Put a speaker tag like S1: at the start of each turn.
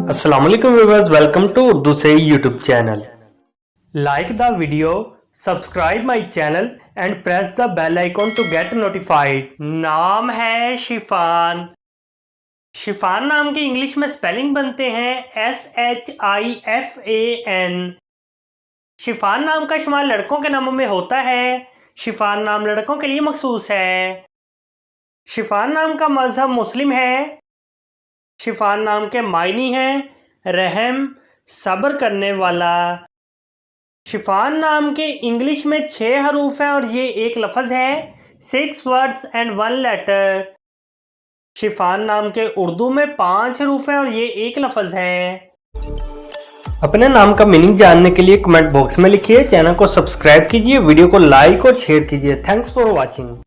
S1: अस्सलाम वालेकुम viewers, welcome to Urdu से YouTube channel. Like the video, subscribe my channel and press the bell icon to get notified. नाम है शिफान। शिफान नाम की इंग्लिश में स्पेलिंग बनते हैं SHIFAN। शिफान नाम का इस्तेमाल लड़कों के नामों में होता है। शिफान नाम लड़कों के लिए मखसूस है। शिफान नाम का मजहब मुस्लिम है। शिफान नाम के मायनी हैं रहम, सब्र करने वाला। शिफान नाम के इंग्लिश में 6 हरूफ हैं और ये एक लफ्ज़ है। 6 वर्ड्स एंड 1 लेटर। शिफान नाम के उर्दू में 5 हरूफ हैं और ये एक लफ्ज़ है। अपने नाम का मीनिंग जानने के लिए कमेंट बॉक्स में लिखिए। चैनल को सब्सक्राइब कीजिए, वीडियो को लाइक और शेयर कीजिए। Thanks for watching.